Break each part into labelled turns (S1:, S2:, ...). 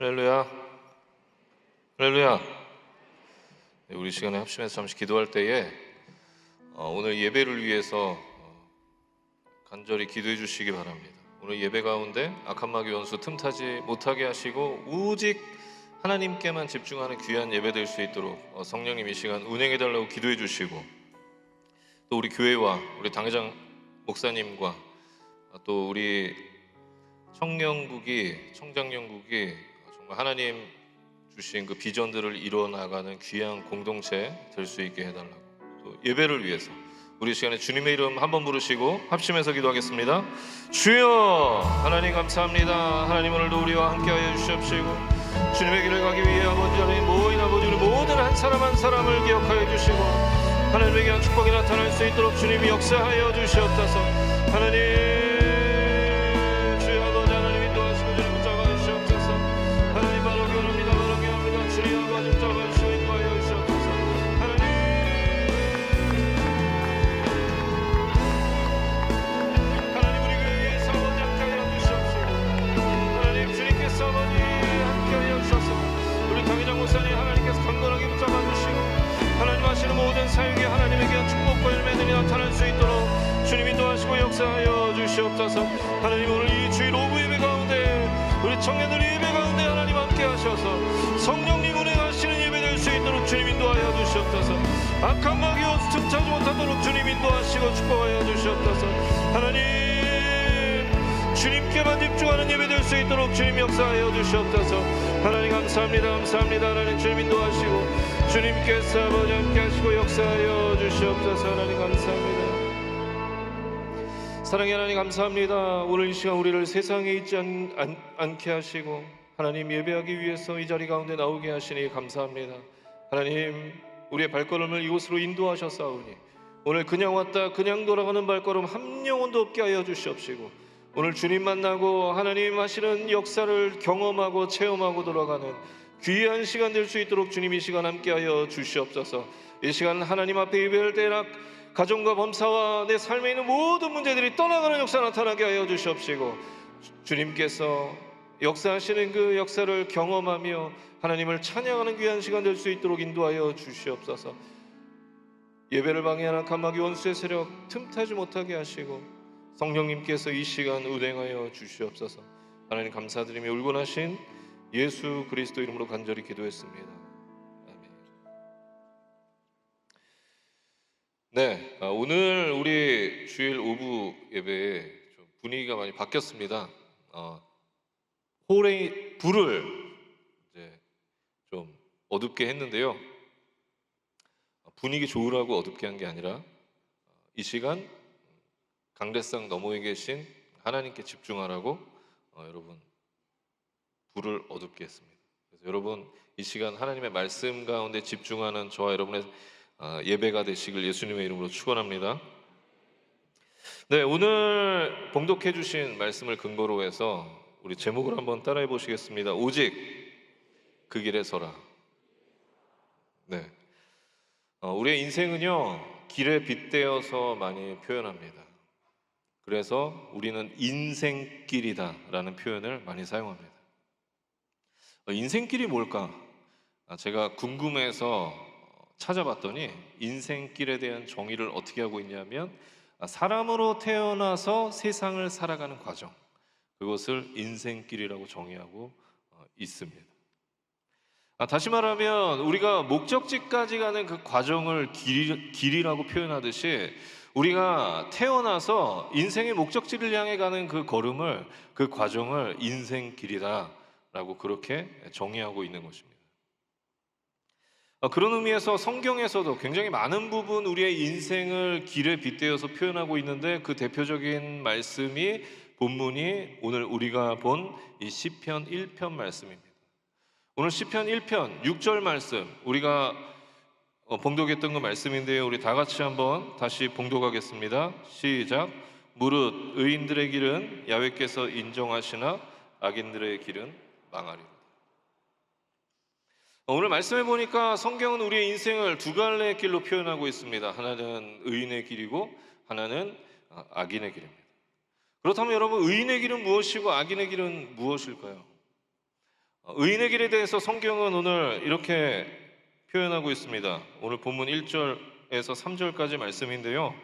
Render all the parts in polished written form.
S1: 할렐루야, 할렐루야. 네, 우리 시간에 합심해서 잠시 기도할 때에 오늘 예배를 위해서 간절히 기도해 주시기 바랍니다. 오늘 예배 가운데 악한 마귀 원수 틈타지 못하게 하시고 오직 하나님께만 집중하는 귀한 예배 될 수 있도록 성령님 이 시간 운행해 달라고 기도해 주시고, 또 우리 교회와 우리 당회장 목사님과 또 우리 청장년국이 정말 하나님 주신 그 비전들을 이뤄나가는 귀한 공동체 될 수 있게 해달라고, 또 예배를 위해서 우리 시간에 주님의 이름 한번 부르시고 합심해서 기도하겠습니다. 주여 하나님 감사합니다. 하나님 오늘도 우리와 함께하여 주시옵시고, 주님의 길을 가기 위해 아버지 하나님 모인 아버지 우리 모든 한 사람 한 사람을 기억하여 주시고 하나님의 귀한 축복이 나타날 수 있도록 주님이 역사하여 주시옵소서. 하나님 모든 사역에 하나님의 귀한 축복과 열매들이 나타날 수 있도록 주님이 도와주시고 역사하여 주시옵소서. 하나님 오늘 이 주일 오후 예배 가운데 우리 청년들이 예배 가운데 하나님 함께 하셔서 성령님 운행하시는 예배 될 수 있도록 주님 인도하여 주시옵소서. 악한 마귀 원수 틈타지 못하도록 주님 인도하시고 축복하여 주시옵소서. 하나님 주님께만 집중하는 예배 될 수 있도록 주님 역사하여 주시옵소서. 하나님 감사합니다. 감사합니다. 하나님 주님 인도하시고 주님께서 아버지 함께 하시고 역사하여 주시옵소서. 하나님 감사합니다. 사랑의 하나님 감사합니다. 오늘 이 시간 우리를 세상에 있지 않게 하시고 하나님 예배하기 위해서 이 자리 가운데 나오게 하시니 감사합니다. 하나님 우리의 발걸음을 이곳으로 인도하셨사오니 오늘 그냥 왔다 그냥 돌아가는 발걸음 한 영혼도 없게 하여 주시옵시고, 오늘 주님 만나고 하나님 하시는 역사를 경험하고 체험하고 돌아가는 귀한 시간 될 수 있도록 주님 이 시간 함께하여 주시옵소서. 이 시간 하나님 앞에 예배할 때나 가정과 범사와 내 삶에 있는 모든 문제들이 떠나가는 역사 나타나게 하여 주시옵시고, 주님께서 역사하시는 그 역사를 경험하며 하나님을 찬양하는 귀한 시간 될 수 있도록 인도하여 주시옵소서. 예배를 방해하는 악한 마귀 원수의 세력 틈타지 못하게 하시고 성령님께서 이 시간 운행하여 주시옵소서. 하나님 감사드리며 울곤하신 예수 그리스도 이름으로 간절히 기도했습니다. 아멘. 네, 오늘 우리 주일 오후 예배에 좀 분위기가 많이 바뀌었습니다. 홀의 불을 이제 좀 어둡게 했는데요. 분위기 좋으라고 어둡게 한 게 아니라 이 시간 강대상 너머에 계신 하나님께 집중하라고 여러분 불을 어둡게 했습니다. 그래서 여러분 이 시간 하나님의 말씀 가운데 집중하는 저와 여러분의 예배가 되시길 예수님의 이름으로 축원합니다. 네, 오늘 봉독해 주신 말씀을 근거로 해서 우리 제목을 한번 따라해 보시겠습니다. 오직 그 길에 서라. 네, 우리의 인생은요 길에 빗대어서 많이 표현합니다. 그래서 우리는 인생길이다 라는 표현을 많이 사용합니다. 인생길이 뭘까? 제가 궁금해서 찾아봤더니 인생길에 대한 정의를 어떻게 하고 있냐면 사람으로 태어나서 세상을 살아가는 과정, 그것을 인생길이라고 정의하고 있습니다. 다시 말하면 우리가 목적지까지 가는 그 과정을 길이라고 표현하듯이 우리가 태어나서 인생의 목적지를 향해 가는 그 걸음을, 그 과정을 인생길이다 라고 그렇게 정의하고 있는 것입니다. 그런 의미에서 성경에서도 굉장히 많은 부분 우리의 인생을 길에 빗대어서 표현하고 있는데 그 대표적인 말씀이 본문이 오늘 우리가 본 이 시편 1편 말씀입니다. 오늘 시편 1편 6절 말씀 우리가 봉독했던 그 말씀인데요, 우리 다 같이 한번 다시 봉독하겠습니다. 시작. 무릇 의인들의 길은 야훼께서 인정하시나 악인들의 길은 망하리로다. 오늘 말씀해 보니까 성경은 우리의 인생을 두 갈래의 길로 표현하고 있습니다. 하나는 의인의 길이고 하나는 악인의 길입니다. 그렇다면 여러분 의인의 길은 무엇이고 악인의 길은 무엇일까요? 의인의 길에 대해서 성경은 오늘 이렇게 표현하고 있습니다. 오늘 본문 1절에서 3절까지 말씀인데요.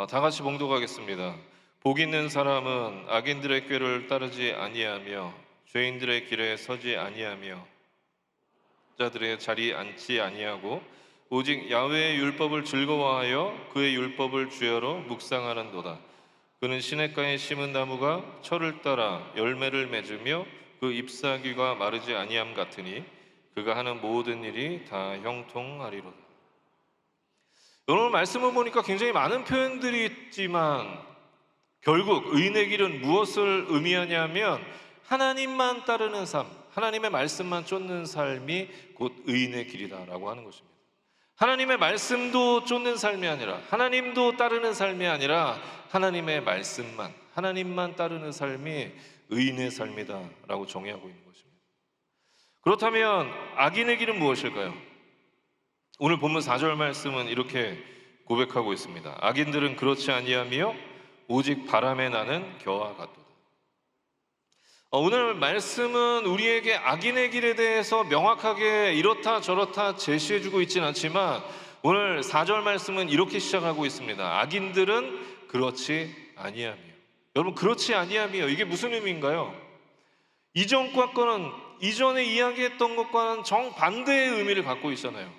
S1: 다 같이 봉독하겠습니다. 복 있는 사람은 악인들의 꾀를 따르지 아니하며 죄인들의 길에 서지 아니하며 자들의 자리에 앉지 아니하고 오직 야훼의 율법을 즐거워하여 그의 율법을 주야로 묵상하는도다. 그는 시냇가에 심은 나무가 철을 따라 열매를 맺으며 그 잎사귀가 마르지 아니함 같으니 그가 하는 모든 일이 다 형통하리로다. 오늘 말씀을 보니까 굉장히 많은 표현들이 있지만 결국 의인의 길은 무엇을 의미하냐면 하나님만 따르는 삶, 하나님의 말씀만 쫓는 삶이 곧 의인의 길이다라고 하는 것입니다. 하나님의 말씀도 쫓는 삶이 아니라, 하나님도 따르는 삶이 아니라 하나님의 말씀만, 하나님만 따르는 삶이 의인의 삶이다라고 정의하고 있는 것입니다. 그렇다면 악인의 길은 무엇일까요? 오늘 본문 4절 말씀은 이렇게 고백하고 있습니다. 악인들은 그렇지 아니하며 오직 바람에 나는 겨와 같도다. 오늘 말씀은 우리에게 악인의 길에 대해서 명확하게 이렇다 저렇다 제시해주고 있지는 않지만 오늘 4절 말씀은 이렇게 시작하고 있습니다. 악인들은 그렇지 아니하며. 여러분, 그렇지 아니하며 이게 무슨 의미인가요? 이전에 이야기했던 것과는 정반대의 의미를 갖고 있잖아요.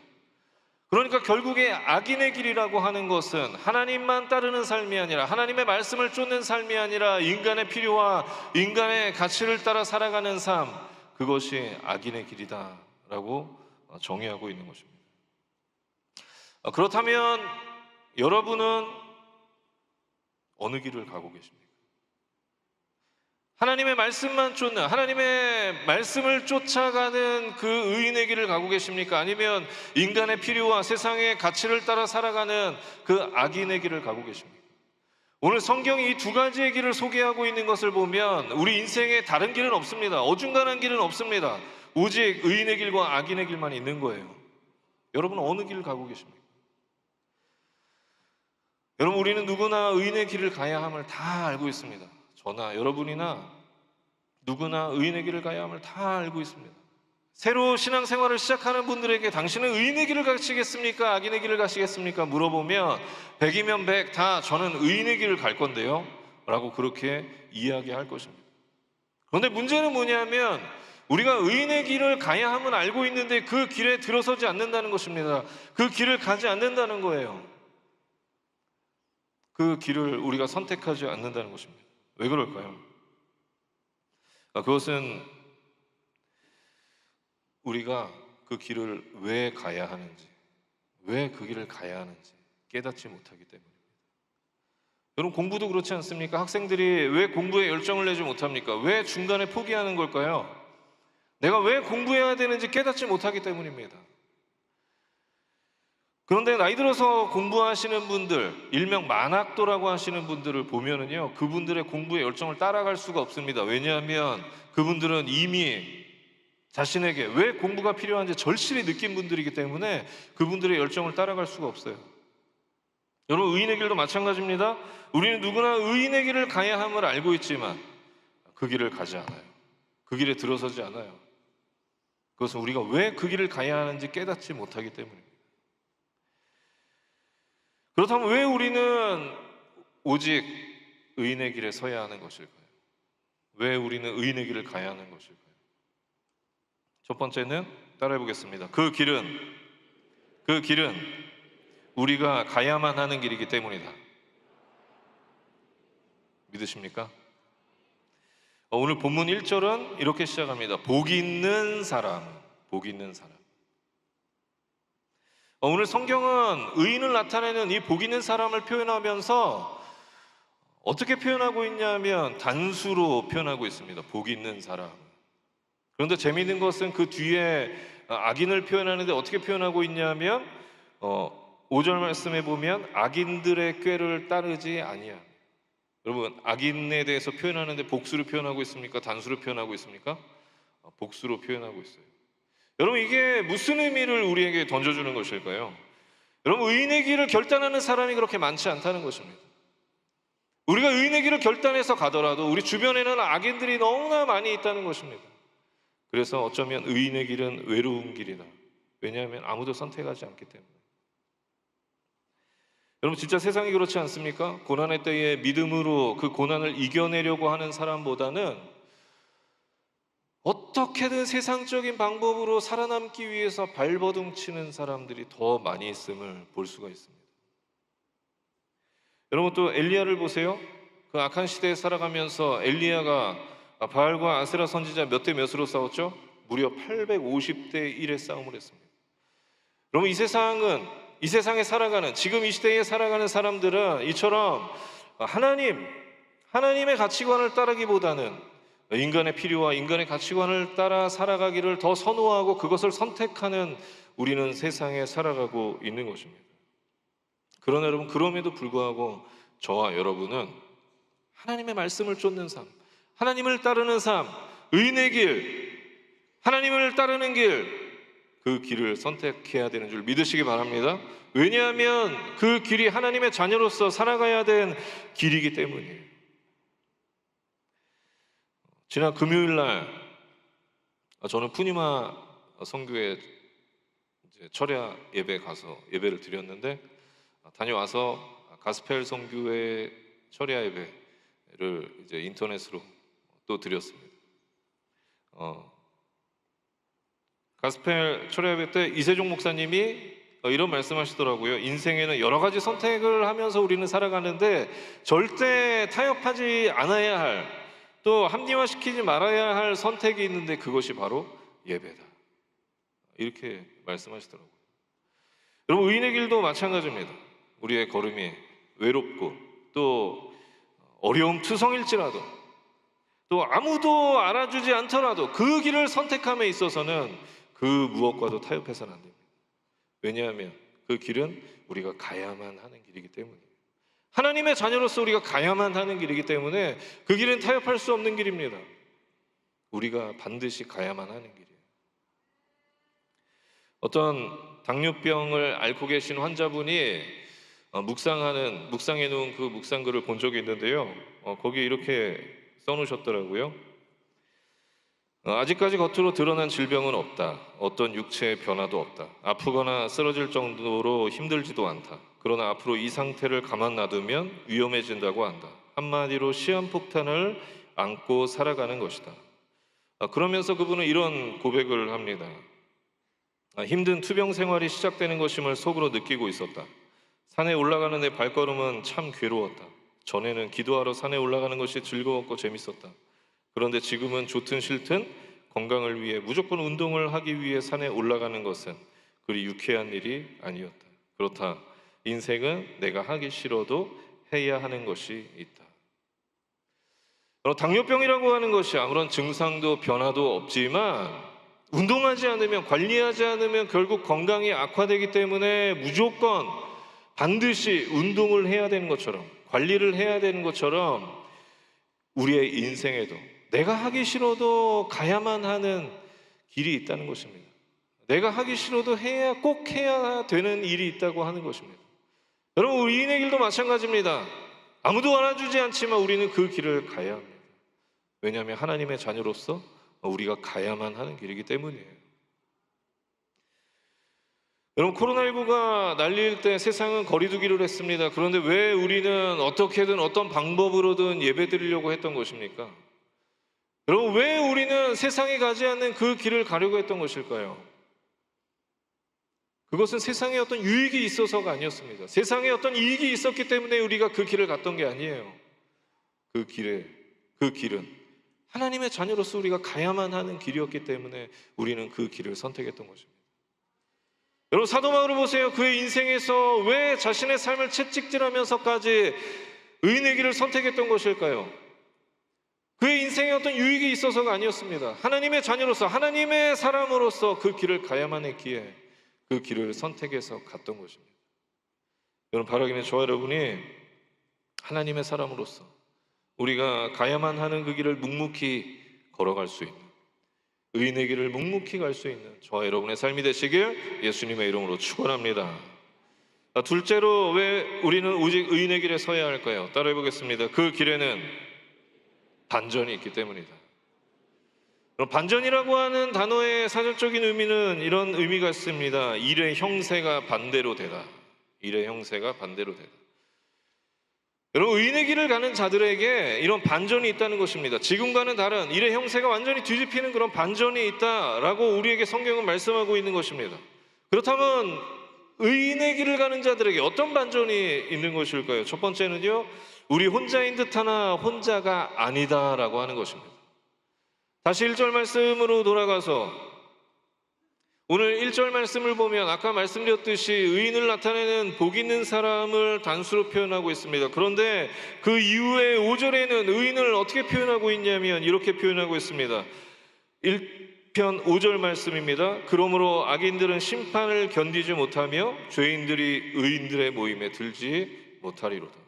S1: 그러니까 결국에 악인의 길이라고 하는 것은 하나님만 따르는 삶이 아니라, 하나님의 말씀을 쫓는 삶이 아니라 인간의 필요와 인간의 가치를 따라 살아가는 삶, 그것이 악인의 길이다라고 정의하고 있는 것입니다. 그렇다면 여러분은 어느 길을 가고 계십니까? 하나님의 말씀만 쫓는, 하나님의 말씀을 쫓아가는 그 의인의 길을 가고 계십니까? 아니면 인간의 필요와 세상의 가치를 따라 살아가는 그 악인의 길을 가고 계십니까? 오늘 성경이 이 두 가지의 길을 소개하고 있는 것을 보면 우리 인생에 다른 길은 없습니다. 어중간한 길은 없습니다. 오직 의인의 길과 악인의 길만 있는 거예요. 여러분은 어느 길을 가고 계십니까? 여러분, 우리는 누구나 의인의 길을 가야 함을 다 알고 있습니다. 저나 여러분이나 누구나 의인의 길을 가야 함을 다 알고 있습니다. 새로 신앙생활을 시작하는 분들에게 당신은 의인의 길을 가시겠습니까? 악인의 길을 가시겠습니까? 물어보면 100이면 100 다 저는 의인의 길을 갈 건데요 라고 그렇게 이야기할 것입니다. 그런데 문제는 뭐냐면 우리가 의인의 길을 가야 함은 알고 있는데 그 길에 들어서지 않는다는 것입니다. 그 길을 가지 않는다는 거예요. 그 길을 우리가 선택하지 않는다는 것입니다. 왜 그럴까요? 그것은 우리가 그 길을 왜 가야 하는지, 왜 그 길을 가야 하는지 깨닫지 못하기 때문입니다. 여러분, 공부도 그렇지 않습니까? 학생들이 왜 공부에 열정을 내지 못합니까? 왜 중간에 포기하는 걸까요? 내가 왜 공부해야 되는지 깨닫지 못하기 때문입니다. 그런데 나이 들어서 공부하시는 분들, 일명 만학도라고 하시는 분들을 보면은요, 그분들의 공부의 열정을 따라갈 수가 없습니다. 왜냐하면 그분들은 이미 자신에게 왜 공부가 필요한지 절실히 느낀 분들이기 때문에 그분들의 열정을 따라갈 수가 없어요. 여러분, 의인의 길도 마찬가지입니다. 우리는 누구나 의인의 길을 가야 함을 알고 있지만 그 길을 가지 않아요. 그 길에 들어서지 않아요. 그것은 우리가 왜 그 길을 가야 하는지 깨닫지 못하기 때문입니다. 그렇다면 왜 우리는 오직 의인의 길에 서야 하는 것일까요? 왜 우리는 의인의 길을 가야 하는 것일까요? 첫 번째는 따라해 보겠습니다. 그 길은 우리가 가야만 하는 길이기 때문이다. 믿으십니까? 오늘 본문 1절은 이렇게 시작합니다. 복 있는 사람, 복 있는 사람. 오늘 성경은 의인을 나타내는 이 복 있는 사람을 표현하면서 어떻게 표현하고 있냐면 단수로 표현하고 있습니다. 복 있는 사람. 그런데 재미있는 것은 그 뒤에 악인을 표현하는데 어떻게 표현하고 있냐면 5절 말씀에 보면 악인들의 꾀를 따르지 아니함. 여러분, 악인에 대해서 표현하는데 복수로 표현하고 있습니까? 단수로 표현하고 있습니까? 복수로 표현하고 있어요. 여러분, 이게 무슨 의미를 우리에게 던져주는 것일까요? 여러분, 의인의 길을 결단하는 사람이 그렇게 많지 않다는 것입니다. 우리가 의인의 길을 결단해서 가더라도 우리 주변에는 악인들이 너무나 많이 있다는 것입니다. 그래서 어쩌면 의인의 길은 외로운 길이다. 왜냐하면 아무도 선택하지 않기 때문에. 여러분, 진짜 세상이 그렇지 않습니까? 고난의 때에 믿음으로 그 고난을 이겨내려고 하는 사람보다는 어떻게든 세상적인 방법으로 살아남기 위해서 발버둥 치는 사람들이 더 많이 있음을 볼 수가 있습니다. 여러분, 또 엘리야를 보세요. 그 악한 시대에 살아가면서 엘리야가 바알과 아세라 선지자 몇 대 몇으로 싸웠죠? 무려 850대 1의 싸움을 했습니다. 여러분, 이 세상에 살아가는, 지금 이 시대에 살아가는 사람들은 이처럼 하나님의 가치관을 따르기보다는 인간의 필요와 인간의 가치관을 따라 살아가기를 더 선호하고 그것을 선택하는 우리는 세상에 살아가고 있는 것입니다. 그러나 여러분, 그럼에도 불구하고 저와 여러분은 하나님의 말씀을 쫓는 삶, 하나님을 따르는 삶, 의인의 길, 하나님을 따르는 길, 그 길을 선택해야 되는 줄 믿으시기 바랍니다. 왜냐하면 그 길이 하나님의 자녀로서 살아가야 된 길이기 때문이에요. 지난 금요일 날 저는 푸니마 성교회 철야 예배 가서 예배를 드렸는데, 다녀와서 가스펠 성교회 철야 예배를 이제 인터넷으로 또 드렸습니다. 가스펠 철야 예배 때 이세종 목사님이 이런 말씀하시더라고요. 인생에는 여러 가지 선택을 하면서 우리는 살아가는데 절대 타협하지 않아야 할, 또 합리화시키지 말아야 할 선택이 있는데 그것이 바로 예배다. 이렇게 말씀하시더라고요. 여러분, 의인의 길도 마찬가지입니다. 우리의 걸음이 외롭고 또 어려움 투성일지라도, 또 아무도 알아주지 않더라도 그 길을 선택함에 있어서는 그 무엇과도 타협해서는 안 됩니다. 왜냐하면 그 길은 우리가 가야만 하는 길이기 때문이에요. 하나님의 자녀로서 우리가 가야만 하는 길이기 때문에 그 길은 타협할 수 없는 길입니다. 우리가 반드시 가야만 하는 길이에요. 어떤 당뇨병을 앓고 계신 환자분이 묵상해 놓은 그 묵상글을 본 적이 있는데요. 거기에 이렇게 써놓으셨더라고요. 아직까지 겉으로 드러난 질병은 없다. 어떤 육체의 변화도 없다. 아프거나 쓰러질 정도로 힘들지도 않다. 그러나 앞으로 이 상태를 가만 놔두면 위험해진다고 한다. 한마디로 시한폭탄을 안고 살아가는 것이다. 그러면서 그분은 이런 고백을 합니다. 힘든 투병 생활이 시작되는 것임을 속으로 느끼고 있었다. 산에 올라가는 내 발걸음은 참 괴로웠다. 전에는 기도하러 산에 올라가는 것이 즐거웠고 재밌었다. 그런데 지금은 좋든 싫든 건강을 위해 무조건 운동을 하기 위해 산에 올라가는 것은 그리 유쾌한 일이 아니었다. 그렇다. 인생은 내가 하기 싫어도 해야 하는 것이 있다. 당뇨병이라고 하는 것이 아무런 증상도 변화도 없지만 운동하지 않으면, 관리하지 않으면 결국 건강이 악화되기 때문에 무조건 반드시 운동을 해야 되는 것처럼, 관리를 해야 되는 것처럼 우리의 인생에도 내가 하기 싫어도 가야만 하는 길이 있다는 것입니다. 내가 하기 싫어도 꼭 해야 되는 일이 있다고 하는 것입니다. 여러분, 우리 의인의 길도 마찬가지입니다. 아무도 알아주지 않지만 우리는 그 길을 가야 합니다. 왜냐하면 하나님의 자녀로서 우리가 가야만 하는 길이기 때문이에요. 여러분, 코로나19가 난리일 때 세상은 거리두기를 했습니다. 그런데 왜 우리는 어떻게든 어떤 방법으로든 예배드리려고 했던 것입니까? 여러분, 왜 우리는 세상에 가지 않는 그 길을 가려고 했던 것일까요? 그것은 세상에 어떤 유익이 있어서가 아니었습니다. 세상에 어떤 이익이 있었기 때문에 우리가 그 길을 갔던 게 아니에요. 그 길은 하나님의 자녀로서 우리가 가야만 하는 길이었기 때문에 우리는 그 길을 선택했던 것입니다. 여러분, 사도 바울을 보세요. 그의 인생에서 왜 자신의 삶을 채찍질하면서까지 의인의 길을 선택했던 것일까요? 그의 인생에 어떤 유익이 있어서가 아니었습니다. 하나님의 자녀로서, 하나님의 사람으로서 그 길을 가야만 했기에 그 길을 선택해서 갔던 것입니다. 여러분, 바라기는 저와 여러분이 하나님의 사람으로서 우리가 가야만 하는 그 길을 묵묵히 걸어갈 수 있는, 의인의 길을 묵묵히 갈 수 있는 저와 여러분의 삶이 되시길 예수님의 이름으로 축원합니다. 둘째로, 왜 우리는 오직 의인의 길에 서야 할까요? 따라해 보겠습니다. 그 길에는 반전이 있기 때문이다. 그럼 반전이라고 하는 단어의 사전적인 의미는 이런 의미가 있습니다. 일의 형세가 반대로 되다. 일의 형세가 반대로 되다. 여러분, 의인의 길을 가는 자들에게 이런 반전이 있다는 것입니다. 지금과는 다른 일의 형세가 완전히 뒤집히는 그런 반전이 있다라고 우리에게 성경은 말씀하고 있는 것입니다. 그렇다면 의인의 길을 가는 자들에게 어떤 반전이 있는 것일까요? 첫 번째는요, 우리 혼자인 듯 하나 혼자가 아니다라고 하는 것입니다. 다시 1절 말씀으로 돌아가서 오늘 1절 말씀을 보면 아까 말씀드렸듯이 의인을 나타내는 복 있는 사람을 단수로 표현하고 있습니다. 그런데 그 이후에 5절에는 의인을 어떻게 표현하고 있냐면 이렇게 표현하고 있습니다. 1편 5절 말씀입니다. 그러므로 악인들은 심판을 견디지 못하며 죄인들이 의인들의 모임에 들지 못하리로다.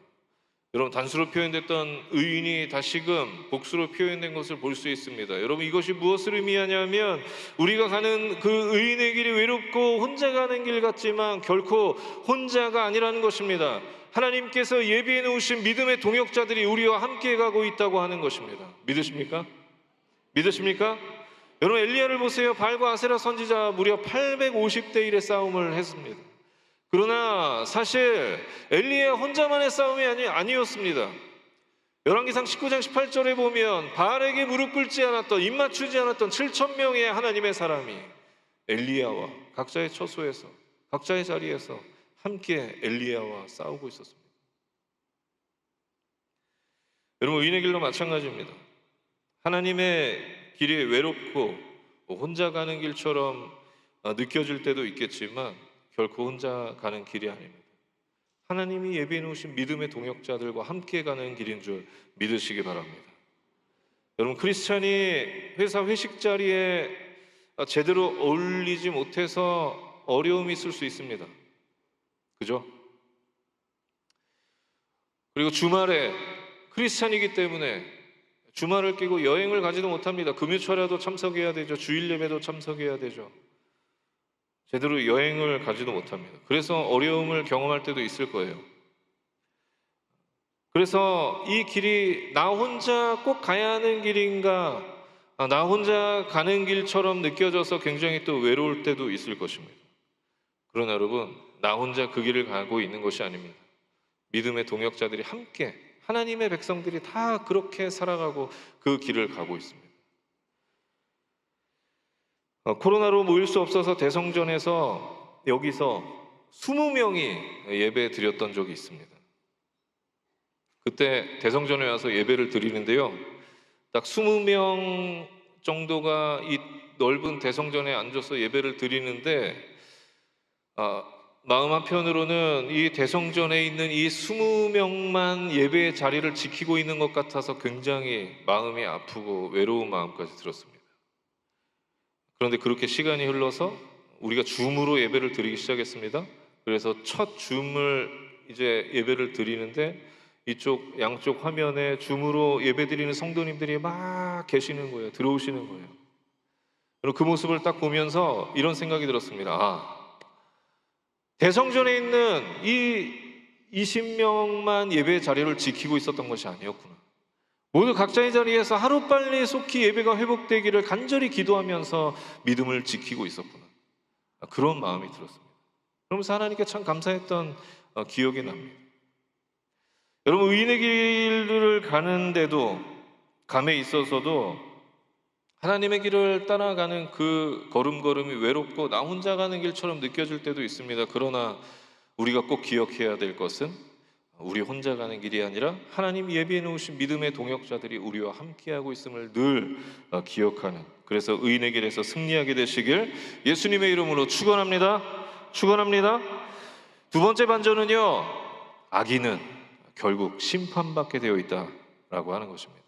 S1: 여러분, 단수로 표현됐던 의인이 다시금 복수로 표현된 것을 볼 수 있습니다. 여러분, 이것이 무엇을 의미하냐면 우리가 가는 그 의인의 길이 외롭고 혼자 가는 길 같지만 결코 혼자가 아니라는 것입니다. 하나님께서 예비해 놓으신 믿음의 동역자들이 우리와 함께 가고 있다고 하는 것입니다. 믿으십니까? 믿으십니까? 여러분, 엘리야를 보세요. 바알과 아세라 선지자 무려 850대 1의 싸움을 했습니다. 그러나 사실 엘리야 혼자만의 싸움이 아니었습니다. 열왕기상 19장 18절에 보면 바알에게 무릎 꿇지 않았던, 입 맞추지 않았던 7,000명의 하나님의 사람이 엘리야와 각자의 처소에서, 각자의 자리에서 함께 엘리야와 싸우고 있었습니다. 여러분, 의인의 길도 마찬가지입니다. 하나님의 길이 외롭고 혼자 가는 길처럼 느껴질 때도 있겠지만 결코 혼자 가는 길이 아닙니다. 하나님이 예비해 놓으신 믿음의 동역자들과 함께 가는 길인 줄 믿으시기 바랍니다. 여러분, 크리스찬이 회사 회식 자리에 제대로 어울리지 못해서 어려움이 있을 수 있습니다. 그죠? 그리고 주말에 크리스찬이기 때문에 주말을 끼고 여행을 가지도 못합니다. 금요철에도 참석해야 되죠. 주일 예배도 참석해야 되죠. 제대로 여행을 가지도 못합니다. 그래서 어려움을 경험할 때도 있을 거예요. 그래서 이 길이 나 혼자 꼭 가야 하는 길인가, 나 혼자 가는 길처럼 느껴져서 굉장히 또 외로울 때도 있을 것입니다. 그러나 여러분, 나 혼자 그 길을 가고 있는 것이 아닙니다. 믿음의 동역자들이 함께, 하나님의 백성들이 다 그렇게 살아가고 그 길을 가고 있습니다. 코로나로 모일 수 없어서 대성전에서 여기서 20명이 예배 드렸던 적이 있습니다. 그때 대성전에 와서 예배를 드리는데요, 딱 20명 정도가 이 넓은 대성전에 앉아서 예배를 드리는데 마음 한편으로는 이 대성전에 있는 이 20명만 예배의 자리를 지키고 있는 것 같아서 굉장히 마음이 아프고 외로운 마음까지 들었습니다. 그런데 그렇게 시간이 흘러서 우리가 줌으로 예배를 드리기 시작했습니다. 그래서 첫 줌을 이제 예배를 드리는데 이쪽 양쪽 화면에 줌으로 예배 드리는 성도님들이 막 계시는 거예요. 들어오시는 거예요. 그리고 그 모습을 딱 보면서 이런 생각이 들었습니다. 대성전에 있는 이 20명만 예배 자리를 지키고 있었던 것이 아니었구나. 모두 각자의 자리에서 하루빨리 속히 예배가 회복되기를 간절히 기도하면서 믿음을 지키고 있었구나. 그런 마음이 들었습니다. 그러면서 하나님께 참 감사했던 기억이 납니다. 여러분, 의인의 길을 가는데도, 감에 있어서도 하나님의 길을 따라가는 그 걸음걸음이 외롭고 나 혼자 가는 길처럼 느껴질 때도 있습니다. 그러나 우리가 꼭 기억해야 될 것은 우리 혼자 가는 길이 아니라 하나님 예비해 놓으신 믿음의 동역자들이 우리와 함께하고 있음을 늘 기억하는, 그래서 의인의 길에서 승리하게 되시길 예수님의 이름으로 축원합니다. 축원합니다. 두 번째 반전은요, 악인은 결국 심판받게 되어 있다라고 하는 것입니다.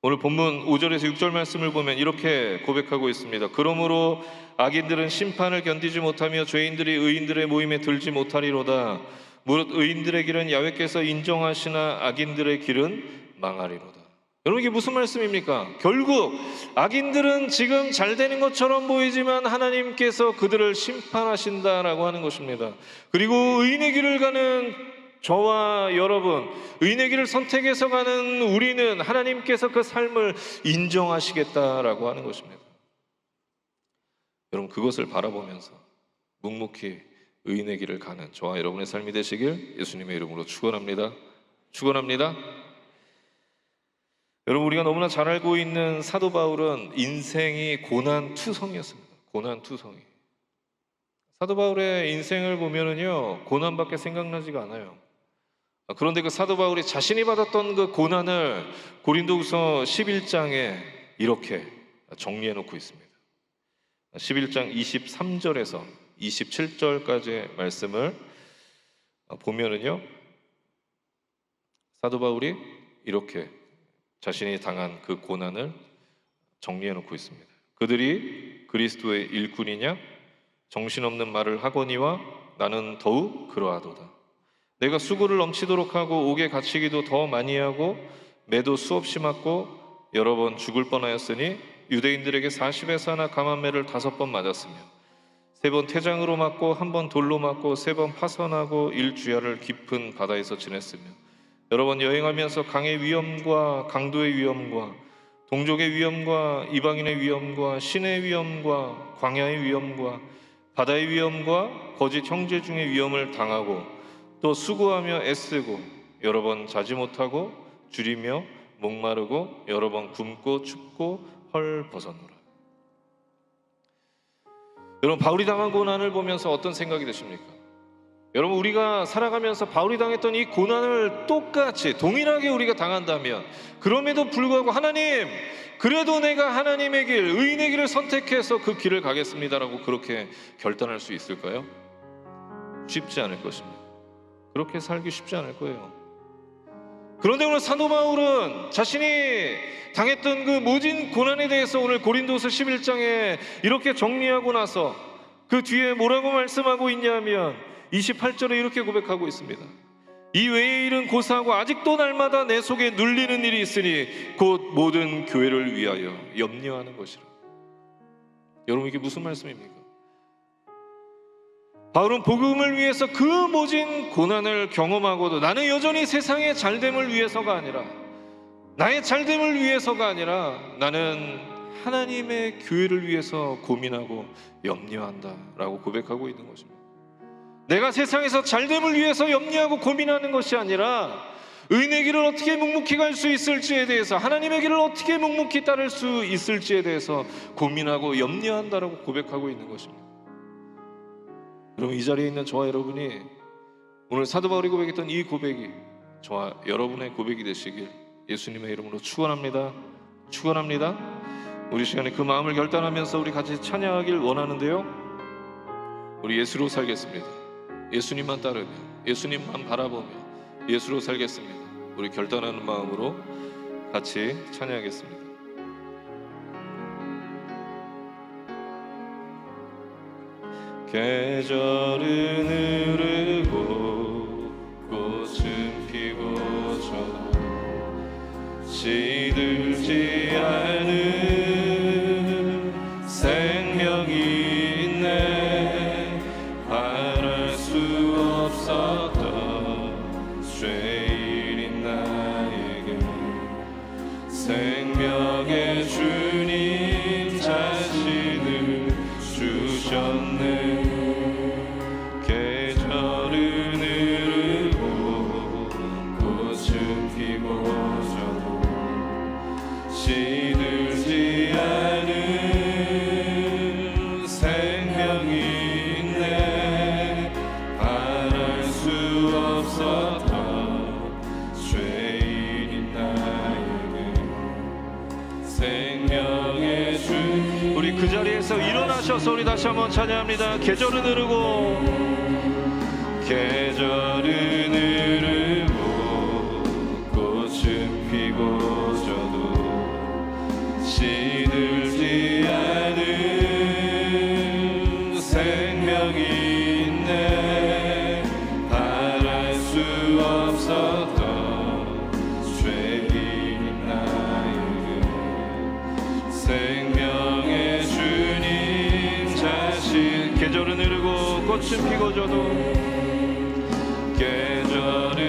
S1: 오늘 본문 5절에서 6절 말씀을 보면 이렇게 고백하고 있습니다. 그러므로 악인들은 심판을 견디지 못하며 죄인들이 의인들의 모임에 들지 못하리로다. 무릇 의인들의 길은 야훼께서 인정하시나 악인들의 길은 망하리로다. 여러분, 이게 무슨 말씀입니까? 결국 악인들은 지금 잘 되는 것처럼 보이지만 하나님께서 그들을 심판하신다라고 하는 것입니다. 그리고 의인의 길을 가는 저와 여러분, 의인의 길을 선택해서 가는 우리는 하나님께서 그 삶을 인정하시겠다라고 하는 것입니다. 여러분, 그것을 바라보면서 묵묵히 의인의 길을 가는 저와 여러분의 삶이 되시길 예수님의 이름으로 축원합니다. 축원합니다. 여러분, 우리가 너무나 잘 알고 있는 사도 바울은 인생이 고난투성이었습니다. 고난투성이. 사도 바울의 인생을 보면은요, 고난밖에 생각나지가 않아요. 그런데 그 사도 바울이 자신이 받았던 그 고난을 고린도후서 11장에 이렇게 정리해 놓고 있습니다. 11장 23절에서 27절까지의 말씀을 보면은요, 사도 바울이 이렇게 자신이 당한 그 고난을 정리해 놓고 있습니다. 그들이 그리스도의 일꾼이냐? 정신없는 말을 하거니와 나는 더욱 그러하도다. 내가 수고를 넘치도록 하고 옥에 갇히기도 더 많이 하고 매도 수없이 맞고 여러 번 죽을 뻔하였으니 유대인들에게 40에서 하나 감한매를 5번 맞았으며 3번 태장으로 맞고 1번 돌로 맞고 3번 파선하고 일주야를 깊은 바다에서 지냈으며 여러 번 여행하면서 강의 위험과 강도의 위험과 동족의 위험과 이방인의 위험과 신의 위험과 광야의 위험과 바다의 위험과 거짓 형제 중의 위험을 당하고 또 수고하며 애쓰고 여러 번 자지 못하고 줄이며 목마르고 여러 번 굶고 춥고 헐벗었노라. 여러분, 바울이 당한 고난을 보면서 어떤 생각이 드십니까? 여러분, 우리가 살아가면서 바울이 당했던 이 고난을 똑같이 동일하게 우리가 당한다면, 그럼에도 불구하고 하나님, 그래도 내가 하나님의 길, 의인의 길을 선택해서 그 길을 가겠습니다라고 그렇게 결단할 수 있을까요? 쉽지 않을 것입니다. 그렇게 살기 쉽지 않을 거예요. 그런데 오늘 사도 바울은 자신이 당했던 그 모진 고난에 대해서 오늘 고린도서 11장에 이렇게 정리하고 나서 그 뒤에 뭐라고 말씀하고 있냐면 28절에 이렇게 고백하고 있습니다. 이 외의 일은 고사하고 아직도 날마다 내 속에 눌리는 일이 있으니 곧 모든 교회를 위하여 염려하는 것이라. 여러분, 이게 무슨 말씀입니까? 바울은 복음을 위해서 그 모진 고난을 경험하고도 나는 여전히 세상의 잘됨을 위해서가 아니라, 나의 잘됨을 위해서가 아니라 나는 하나님의 교회를 위해서 고민하고 염려한다라고 고백하고 있는 것입니다. 내가 세상에서 잘됨을 위해서 염려하고 고민하는 것이 아니라 의인의 길을 어떻게 묵묵히 갈 수 있을지에 대해서, 하나님의 길을 어떻게 묵묵히 따를 수 있을지에 대해서 고민하고 염려한다라고 고백하고 있는 것입니다. 여러분, 이 자리에 있는 저와 여러분이 오늘 사도 바울이 고백했던 이 고백이 저와 여러분의 고백이 되시길 예수님의 이름으로 축원합니다. 축원합니다. 우리 시간에 그 마음을 결단하면서 우리 같이 찬양하길 원하는데요, 우리 예수로 살겠습니다. 예수님만 따르며 예수님만 바라보며 예수로 살겠습니다. 우리 결단하는 마음으로 같이 찬양하겠습니다. 계절은 흐르고 꽃은 피고 져도 시들지 않은 생명이 있네. 바랄 수 없었던 죄인인 나에게 생명의 주님 자신을 주셨네. 시들지 않은 생명이 있네. 바랄 수 없었던 죄인인 나에게 생명의 주. 우리 그 자리에서 일어나셔서 우리 다시 한번 찬양합니다. 계절은 흐르고 계절은 흐르고 꽃은 피고 시들지 않은 생명이 있네. 바랄 수 없었던 죄인인 나에게 생명의 주님 자신. 계절은 흐르고 꽃은 피고 져도 계절은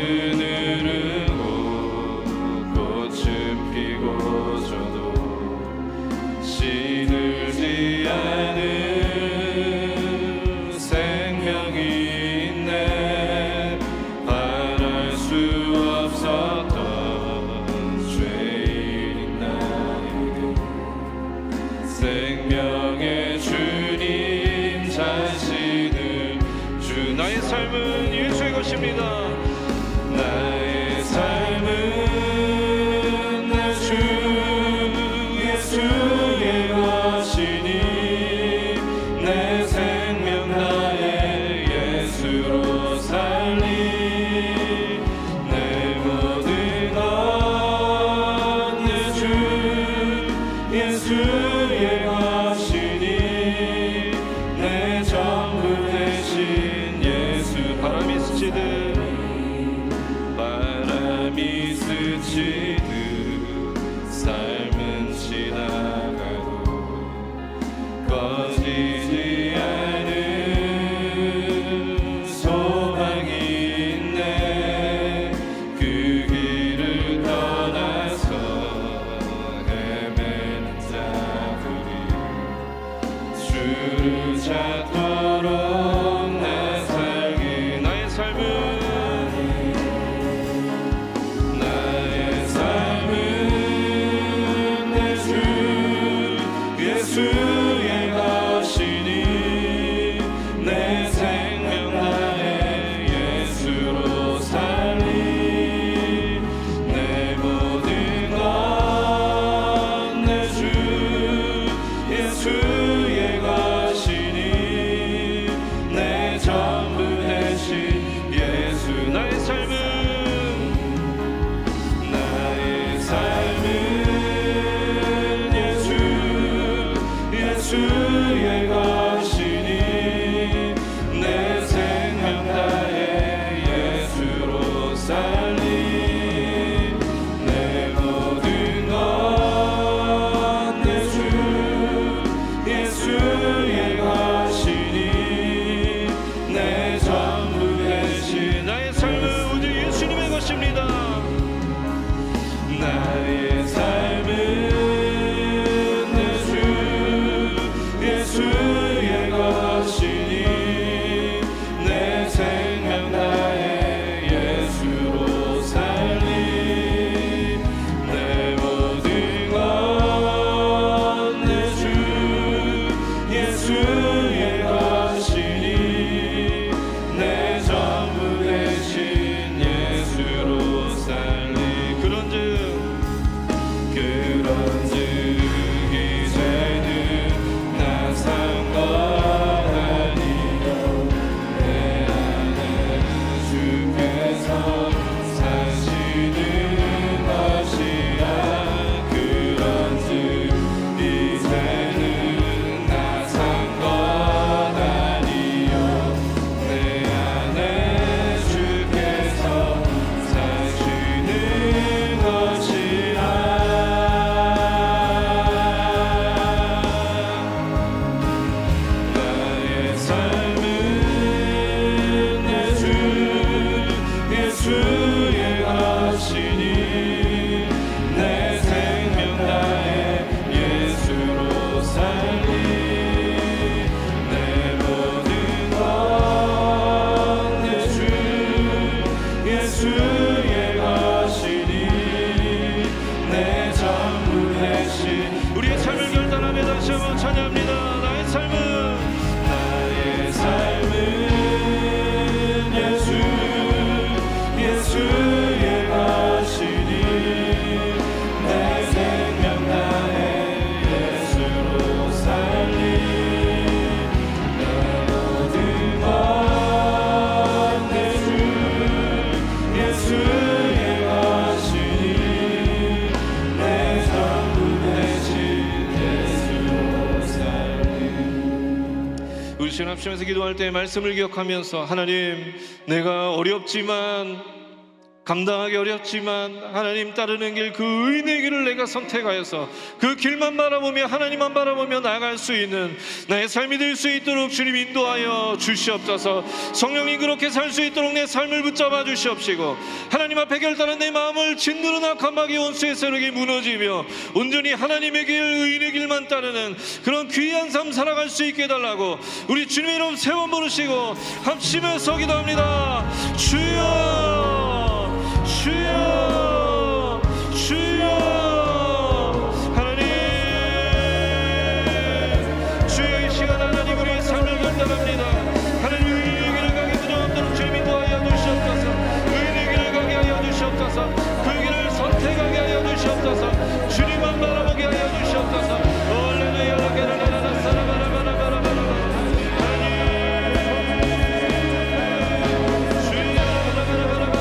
S1: 하시니 내 생명 다해 예수로 살리 내 모든 것 내 주 예수의 것이니 내 전부 되신 우리의 삶을 결단하며 다시 한번 찬양합니다. 나의 삶은 예수의 것이니 내 생명 다해 예수로 살리 내 모든 것 내 주 예수의 것이니 내 전부 되신 예수로 살리. 우리 시간 합심해서 기도할 때 말씀을 기억하면서 하나님, 내가 어렵지만 감당하기 어렵지만 하나님 따르는 길, 그 의인의 길을 내가 선택하여서 그 길만 바라보며 하나님만 바라보며 나아갈 수 있는 나의 삶이 될 수 있도록 주님 인도하여 주시옵소서. 성령님, 그렇게 살 수 있도록 내 삶을 붙잡아 주시옵시고 하나님 앞에 결단한 내 마음을 짓누른 악한 마귀 원수의 세력이 무너지며 온전히 하나님의 길, 의인의 길만 따르는 그런 귀한 삶 살아갈 수 있게 해달라고 우리 주님의 이름 세 번 부르시고 합심해서 기도합니다. 주여, 주여, 주여. 하나님, 주여, 이 시간 하나님 우리의 삶을 결단합니다. 하나님, 의인의 길을 가게 부정함도록 주님 인도하여 주시옵소서. 의인의 길을 가게 하여 주시옵소서. 그 길을 선택하게 하여 주시옵소서. 주님만 바라보게 하여 주시옵소서. 할렐루야, 라게라라라 사라바라바라바라바라. 하나님, 주여, 라바라바라.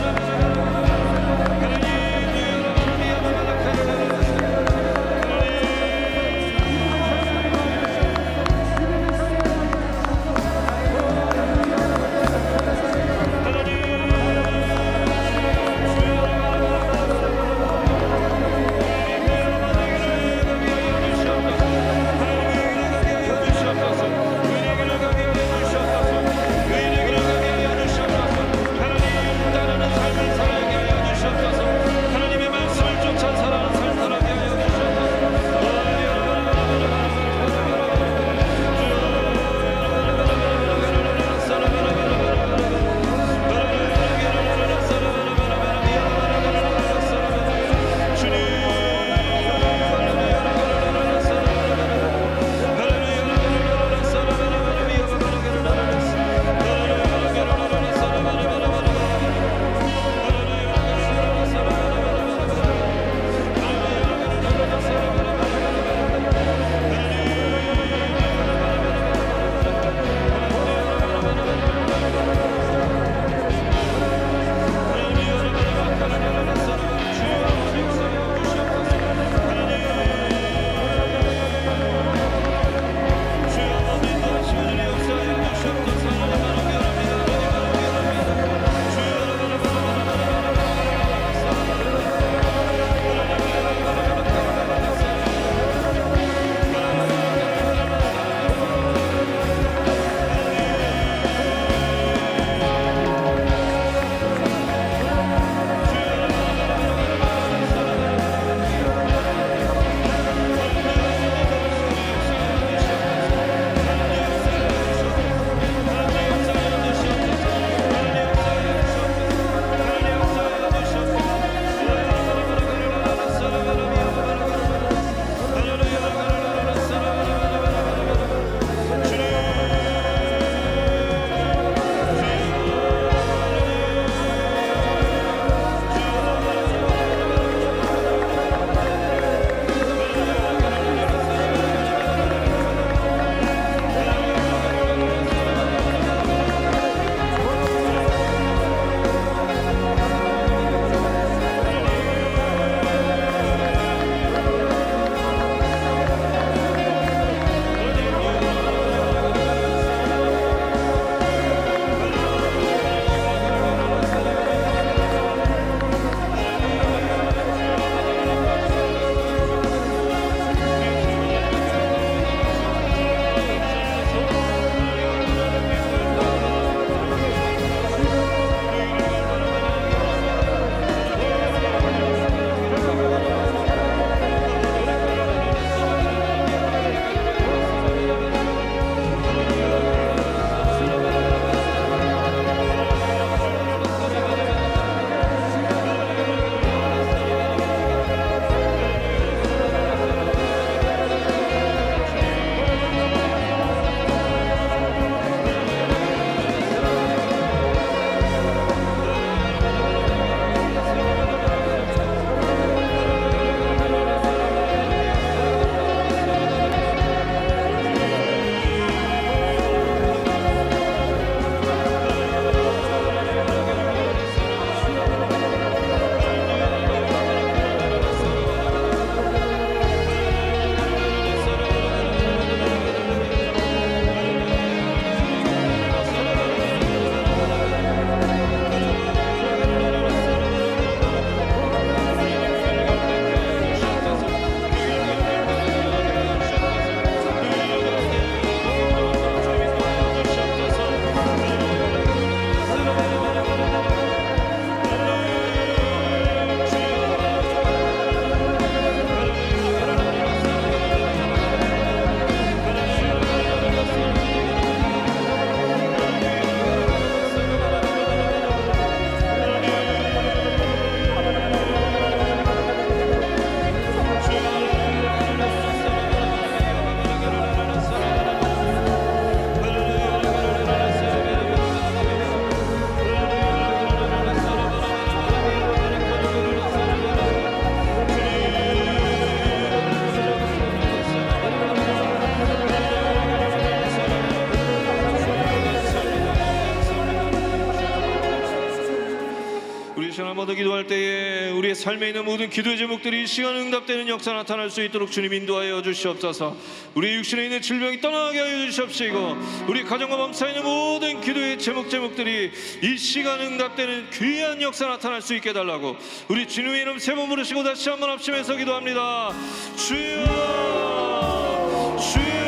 S1: 한번 더 기도할 때에 우리의 삶에 있는 모든 기도의 제목들이 이 시간 응답되는 역사 나타날 수 있도록 주님 인도하여 주시옵소서. 우리 육신에 있는 질병이 떠나게 하여 주시옵시고, 우리 가정과 범사에 있는 모든 기도의 제목들이 이 시간 응답되는 귀한 역사 나타날 수 있게 해달라고 우리 주님의 이름 세 번 부르시고 다시 한번 합심해서 기도합니다. 주여, 주여,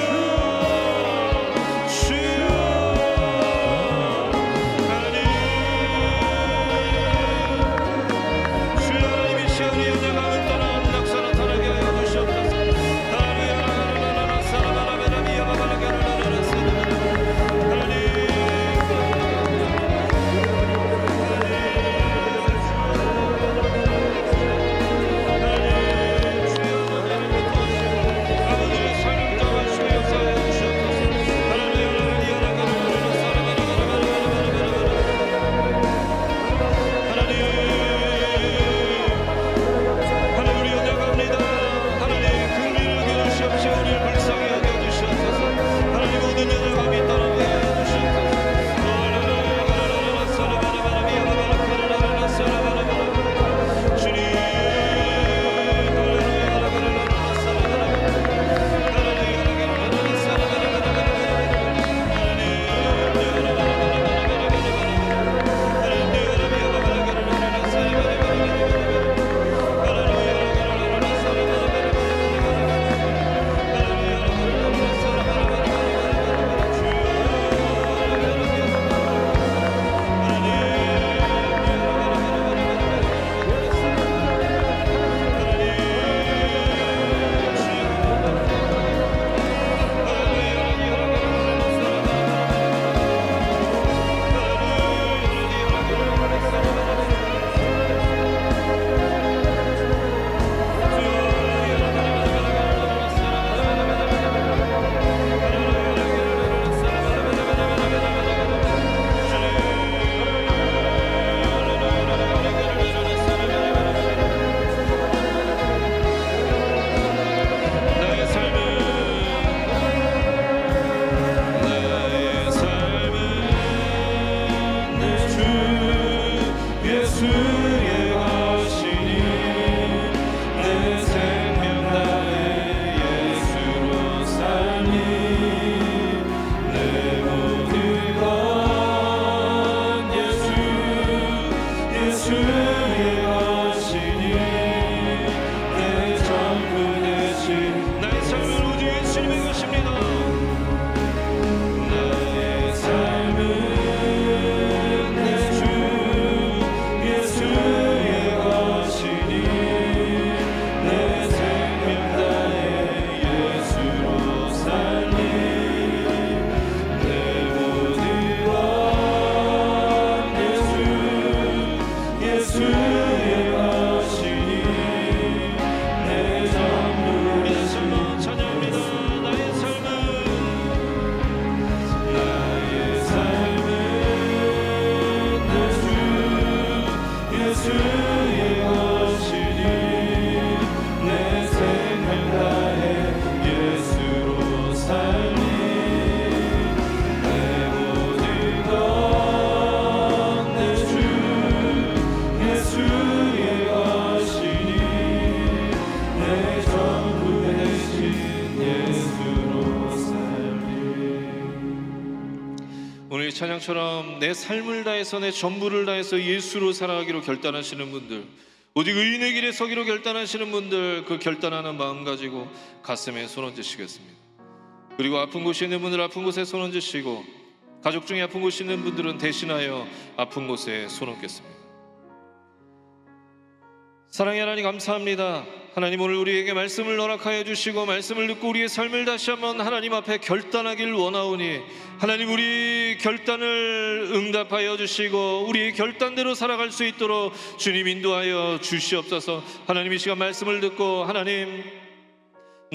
S1: 찬양처럼 내 삶을 다해서 내 전부를 다해서 예수로 살아가기로 결단하시는 분들, 오직 의인의 길에 서기로 결단하시는 분들, 그 결단하는 마음 가지고 가슴에 손 얹으시겠습니다. 그리고 아픈 곳이 있는 분들 아픈 곳에 손 얹으시고, 가족 중에 아픈 곳이 있는 분들은 대신하여 아픈 곳에 손 얹겠습니다. 사랑의 하나님 감사합니다. 하나님 오늘 우리에게 말씀을 허락하여 주시고 말씀을 듣고 우리의 삶을 다시 한번 하나님 앞에 결단하길 원하오니, 하나님 우리 결단을 응답하여 주시고 우리의 결단대로 살아갈 수 있도록 주님 인도하여 주시옵소서. 하나님 이 시간 말씀을 듣고 하나님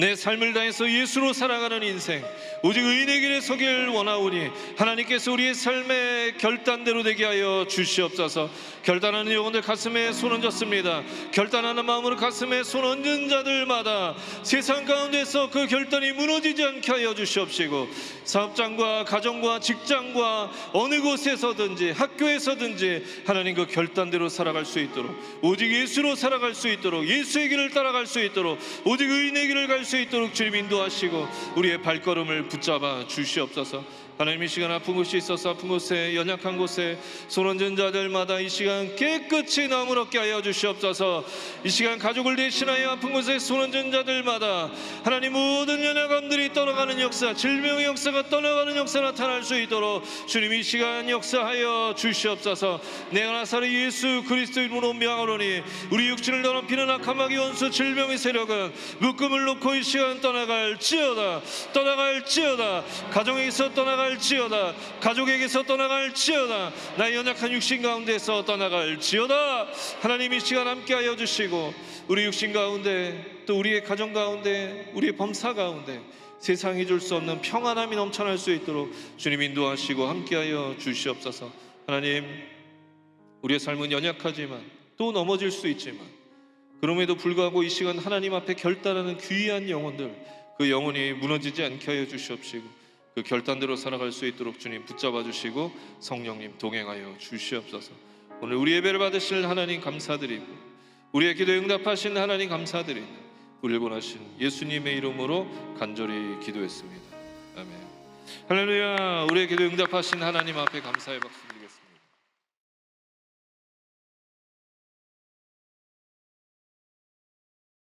S1: 내 삶을 다해서 예수로 살아가는 인생, 오직 의인의 길에 서길 원하오니 하나님께서 우리의 삶의 결단대로 되게 하여 주시옵소서. 결단하는 영혼들 가슴에 손 얹었습니다. 결단하는 마음으로 가슴에 손 얹은 자들마다 세상 가운데서 그 결단이 무너지지 않게 하여 주시옵시고, 사업장과 가정과 직장과 어느 곳에서든지 학교에서든지 하나님 그 결단대로 살아갈 수 있도록, 오직 예수로 살아갈 수 있도록, 예수의 길을 따라갈 수 있도록, 오직 의인의 길을 갈 수 있도록 주님 인도하시고 우리의 발걸음을 붙잡아 주시옵소서. 하나님, 이 시간 아픈 곳이 있어서 아픈 곳에, 연약한 곳에 손 얹은 자들마다 이 시간 깨끗이 나음을 얻게 하여 주시옵소서. 이 시간 가족을 대신하여 아픈 곳에 손 얹은 자들마다 하나님 모든 연약함들이 떠나가는 역사, 질병의 역사가 떠나가는 역사 나타날 수 있도록 주님 이 시간 역사하여 주시옵소서. 내가 나사렛 예수 그리스도 이름으로 명하노니 우리 육신을 더럽히는 악한 마귀 원수 질병의 세력은 묶음을 놓고 이 시간 떠나갈지어다, 떠나갈지어다. 가정에서 떠나갈지어다, 가족에게서 떠나갈지어다, 나의 연약한 육신 가운데서 떠나갈지어다. 하나님, 이 시간 함께하여 주시고 우리 육신 가운데, 또 우리의 가정 가운데, 우리의 범사 가운데 세상이 줄 수 없는 평안함이 넘쳐날 수 있도록 주님 인도하시고 함께하여 주시옵소서. 하나님, 우리의 삶은 연약하지만 또 넘어질 수 있지만 그럼에도 불구하고 이 시간 하나님 앞에 결단하는 귀한 영혼들, 그 영혼이 무너지지 않게 하여 주시옵시고 그 결단대로 살아갈 수 있도록 주님 붙잡아 주시고 성령님 동행하여 주시옵소서. 오늘 우리 예배를 받으실 하나님 감사드리고 우리의 기도 응답하신 하나님 감사드리고 우리를 원하신 예수님의 이름으로 간절히 기도했습니다. 아멘. 할렐루야. 우리의 기도 응답하신 하나님 앞에 감사의 박수.